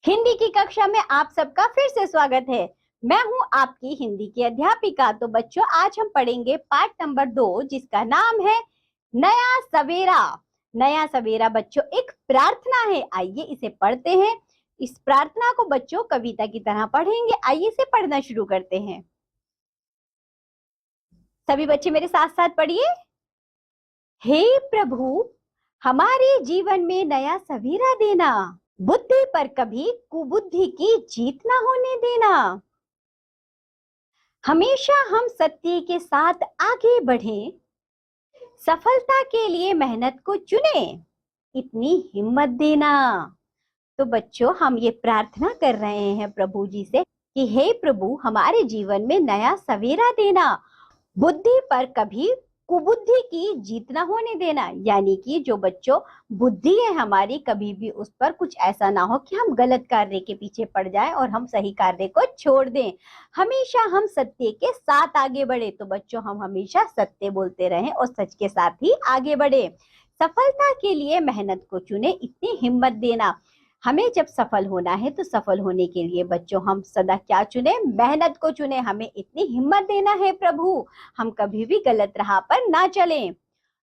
हिंदी की कक्षा में आप सबका फिर से स्वागत है। मैं हूं आपकी हिंदी की अध्यापिका। तो बच्चों, आज हम पढ़ेंगे पाठ नंबर 2, जिसका नाम है नया सवेरा। नया सवेरा बच्चों एक प्रार्थना है। आइए इसे पढ़ते हैं। इस प्रार्थना को बच्चों कविता की तरह पढ़ेंगे। आइए इसे पढ़ना शुरू करते हैं। सभी बच्चे मेरे साथ साथ पढ़िए। हे प्रभु, हमारे जीवन में नया सवेरा देना, बुद्धि पर कभी कुबुद्धि की जीत ना होने देना। हमेशा हम सत्य के साथ आगे बढ़ें, सफलता के लिए मेहनत को चुने, इतनी हिम्मत देना। तो बच्चों, हम ये प्रार्थना कर रहे हैं प्रभु जी से कि हे प्रभु, हमारे जीवन में नया सवेरा देना, बुद्धि पर कभी कुबुद्धि की जीत ना होने देना। यानी कि जो बच्चों बुद्धि है हमारी, कभी भी उस पर कुछ ऐसा ना हो कि हम गलत कार्य के पीछे पड़ जाएं और हम सही कार्य को छोड़ दें। हमेशा हम सत्य के साथ आगे बढ़े। तो बच्चों, हम हमेशा सत्य बोलते रहें और सच के साथ ही आगे बढ़े। सफलता के लिए मेहनत को चुने, इतनी हिम्मत देना। हमें जब सफल होना है तो सफल होने के लिए बच्चों हम सदा क्या चुने? मेहनत को चुने। हमें इतनी हिम्मत देना है प्रभु, हम कभी भी गलत राह पर ना चलें।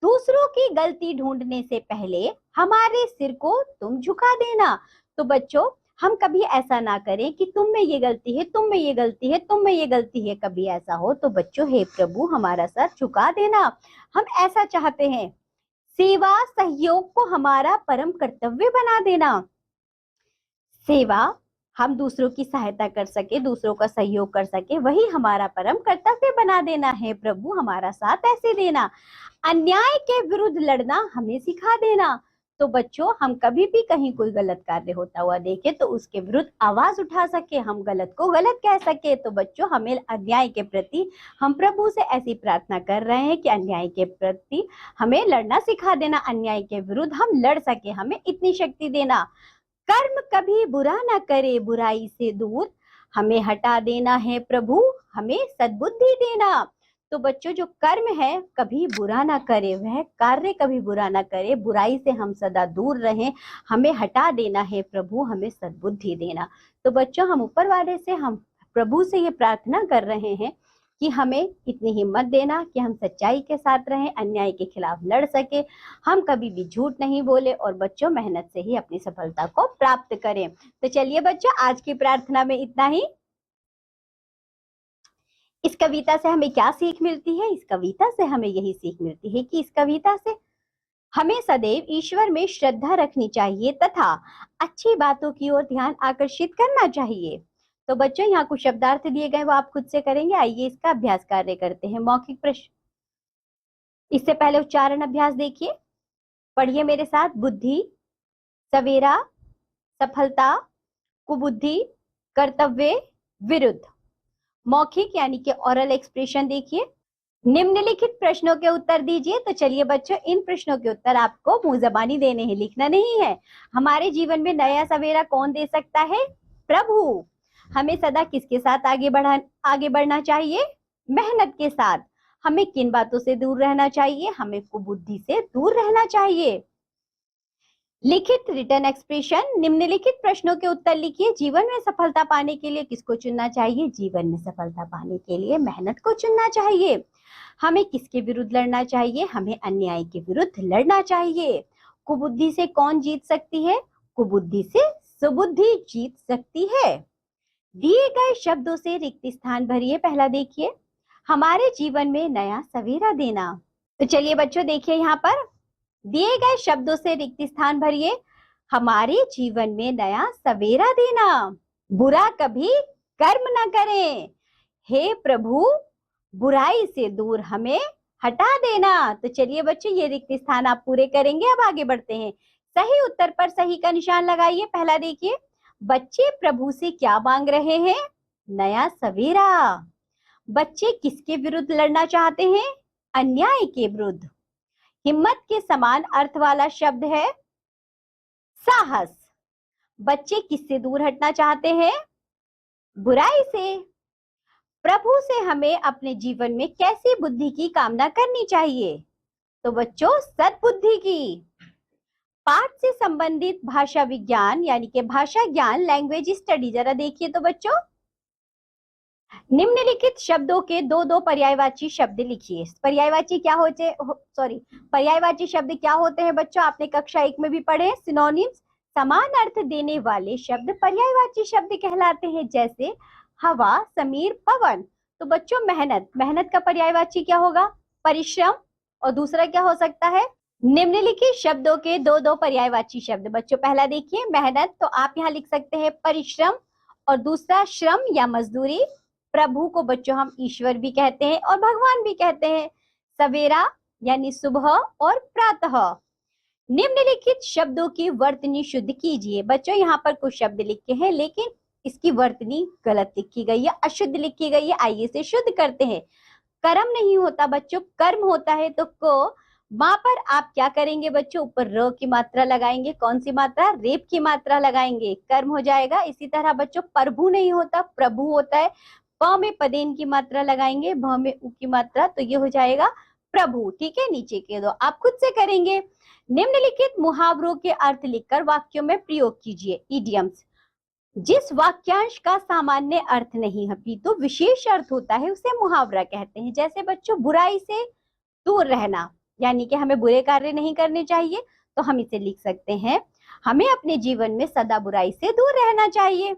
दूसरों की गलती ढूंढने से पहले हमारे सिर को तुम झुका देना। तो बच्चों, हम कभी ऐसा ना करें कि तुम में ये गलती है, तुम में ये गलती है, तुम में ये गलती है। कभी ऐसा हो तो बच्चों, हे प्रभु, हमारा सर झुका देना। हम ऐसा चाहते हैं। सेवा सहयोग को हमारा परम कर्तव्य बना देना। सेवा, हम दूसरों की सहायता कर सके, दूसरों का सहयोग कर सके, वही हमारा परम कर्तव्य बना देना है प्रभु, हमारा साथ ऐसे देना। अन्याय के विरुद्ध लड़ना हमें सिखा देना। तो बच्चों, हम कभी भी कहीं कोई गलत कार्य होता हुआ देखे तो उसके विरुद्ध आवाज उठा सके, हम गलत को गलत कह सके। तो बच्चों, हमें अन्याय के प्रति, हम प्रभु से ऐसी प्रार्थना कर रहे हैं कि अन्याय के प्रति हमें लड़ना सिखा देना, अन्याय के विरुद्ध हम लड़ सके, हमें इतनी शक्ति देना। कर्म कभी बुरा ना करे, बुराई से दूर हमें हटा देना है प्रभु, हमें सद्बुद्धि देना। तो बच्चों, जो कर्म है कभी बुरा ना करे, वह कार्य कभी बुरा ना करे, बुराई से हम सदा दूर रहें, हमें हटा देना है प्रभु, हमें सद्बुद्धि देना। तो बच्चों, हम ऊपर वाले से, हम प्रभु से ये प्रार्थना कर रहे हैं कि हमें इतनी हिम्मत देना कि हम सच्चाई के साथ रहें, अन्याय के खिलाफ लड़ सके, हम कभी भी झूठ नहीं बोले और बच्चों मेहनत से ही अपनी सफलता को प्राप्त करें। तो चलिए बच्चों, आज की प्रार्थना में इतना ही। इस कविता से हमें क्या सीख मिलती है? इस कविता से हमें यही सीख मिलती है कि इस कविता से हमें सदैव ईश्वर में श्रद्धा रखनी चाहिए तथा अच्छी बातों की ओर ध्यान आकर्षित करना चाहिए। तो बच्चों, यहाँ कुछ शब्दार्थ दिए गए, वो आप खुद से करेंगे। आइए इसका अभ्यास कार्य करते हैं। मौखिक प्रश्न, इससे पहले उच्चारण अभ्यास देखिए, पढ़िए मेरे साथ। बुद्धि, सवेरा, सफलता, कुबुद्धि, कर्तव्य, विरुद्ध। मौखिक यानी कि ओरल एक्सप्रेशन देखिए। निम्नलिखित प्रश्नों के उत्तर दीजिए। तो चलिए बच्चों, इन प्रश्नों के उत्तर आपको मुंह जबानी देने हैं, लिखना नहीं है। हमारे जीवन में नया सवेरा कौन दे सकता है? प्रभु। हमें सदा किसके साथ आगे बढ़ना चाहिए? मेहनत के साथ। हमें किन बातों से दूर रहना चाहिए? हमें कुबुद्धि से दूर रहना चाहिए। लिखित रिटर्न एक्सप्रेशन, निम्नलिखित प्रश्नों के उत्तर लिखिए। जीवन में सफलता पाने के लिए किसको चुनना चाहिए? जीवन में सफलता पाने के लिए मेहनत को चुनना चाहिए। हमें किसके विरुद्ध लड़ना चाहिए? हमें अन्याय के विरुद्ध लड़ना चाहिए। कुबुद्धि से कौन जीत सकती है? कुबुद्धि से सुबुद्धि जीत सकती है। दिए गए शब्दों से रिक्त स्थान भरिए। पहला देखिए, हमारे जीवन में नया सवेरा देना। तो चलिए बच्चों, देखिए यहाँ पर दिए गए शब्दों से रिक्त स्थान भरिए। हमारे जीवन में नया सवेरा देना, बुरा कभी कर्म न करें, हे प्रभु बुराई से दूर हमें हटा देना। तो चलिए बच्चों, ये रिक्त स्थान आप पूरे करेंगे। अब आगे बढ़ते हैं। सही उत्तर पर सही का निशान लगाइए। पहला देखिए, बच्चे प्रभु से क्या मांग रहे हैं? नया सवेरा। बच्चे किसके विरुद्ध लड़ना चाहते हैं? अन्याय के विरुद्ध। हिम्मत के समान अर्थ वाला शब्द है साहस। बच्चे किससे दूर हटना चाहते हैं? बुराई से। प्रभु से हमें अपने जीवन में कैसी बुद्धि की कामना करनी चाहिए? तो बच्चों, सद्बुद्धि की। पाठ से संबंधित भाषा विज्ञान यानी कि भाषा ज्ञान, लैंग्वेज स्टडी, जरा देखिए तो बच्चों, निम्नलिखित शब्दों के दो दो पर्यायवाची शब्द लिखिए। पर्यायवाची क्या होते, सॉरी, पर्यायवाची शब्द क्या होते हैं बच्चों? आपने कक्षा 1 में भी पढ़े। सिनोनिम्स, समान अर्थ देने वाले शब्द पर्यायवाची शब्द कहलाते हैं, जैसे हवा, समीर, पवन। तो बच्चों मेहनत, मेहनत का पर्यायवाची क्या होगा? परिश्रम। और दूसरा क्या हो सकता है? निम्नलिखित शब्दों के दो दो पर्यायवाची शब्द। बच्चों पहला देखिए मेहनत, तो आप यहाँ लिख सकते हैं परिश्रम, और दूसरा श्रम या मजदूरी। प्रभु को बच्चों हम ईश्वर भी कहते हैं और भगवान भी कहते हैं। सवेरा यानी सुबह और प्रातः। निम्नलिखित शब्दों की वर्तनी शुद्ध कीजिए। बच्चों यहाँ पर कुछ शब्द लिखे हैं लेकिन इसकी वर्तनी गलत लिखी गई है, अशुद्ध लिखी गई है। आइए इसे शुद्ध करते हैं। कर्म नहीं होता बच्चों, कर्म होता है। तो को, वहां पर आप क्या करेंगे बच्चों? ऊपर र की मात्रा लगाएंगे। कौन सी मात्रा? रेप की मात्रा लगाएंगे, कर्म हो जाएगा। इसी तरह बच्चों प्रभु नहीं होता, प्रभु होता है। प में पदेन की मात्रा लगाएंगे, भ में उ की मात्रा, तो ये हो जाएगा प्रभु। ठीक है, नीचे के दो आप खुद से करेंगे। निम्नलिखित मुहावरों के अर्थ लिखकर वाक्यों में प्रयोग कीजिए। इडियम्स, जिस वाक्यांश का सामान्य अर्थ नहीं है तो विशेष अर्थ होता है, उसे मुहावरा कहते हैं। जैसे बच्चों बुराई से दूर रहना, यानी कि हमें बुरे कार्य नहीं करने चाहिए, तो हम इसे लिख सकते हैं हमें अपने जीवन में सदा बुराई से दूर रहना चाहिए।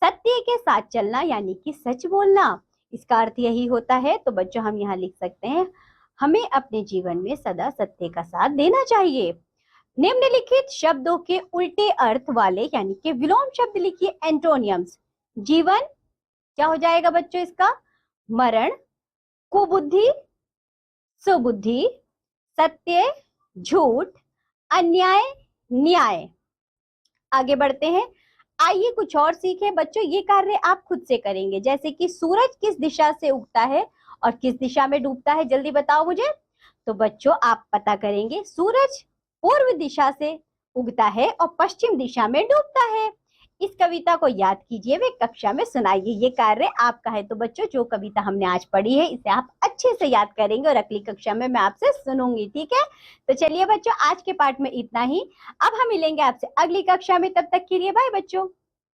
सत्य के साथ चलना यानी कि सच बोलना, इसका अर्थ यही होता है। तो बच्चों हम यहाँ लिख सकते हैं हमें अपने जीवन में सदा सत्य का साथ देना चाहिए। निम्नलिखित शब्दों के उल्टे अर्थ वाले यानी कि विलोम शब्द लिखिए। एंटोनियम्स, जीवन क्या हो जाएगा बच्चों इसका? मरण, कुबुद्धि, सुबुद्धि, सत्य, झूठ, अन्याय, न्याय। आगे बढ़ते हैं, आइए कुछ और सीखें। बच्चों ये कार्य आप खुद से करेंगे, जैसे कि सूरज किस दिशा से उगता है और किस दिशा में डूबता है, जल्दी बताओ मुझे। तो बच्चों आप पता करेंगे, सूरज पूर्व दिशा से उगता है और पश्चिम दिशा में डूबता है। इस कविता को याद कीजिए, वे कक्षा में सुनाइए। ये कार्य आपका है। तो बच्चों जो कविता हमने आज पढ़ी है इसे आप अच्छे से याद करेंगे और अगली कक्षा में मैं आपसे सुनूंगी। ठीक है, तो चलिए बच्चों आज के पाठ में इतना ही। अब हम मिलेंगे आपसे अगली कक्षा में, तब तक के लिए बाय बच्चों।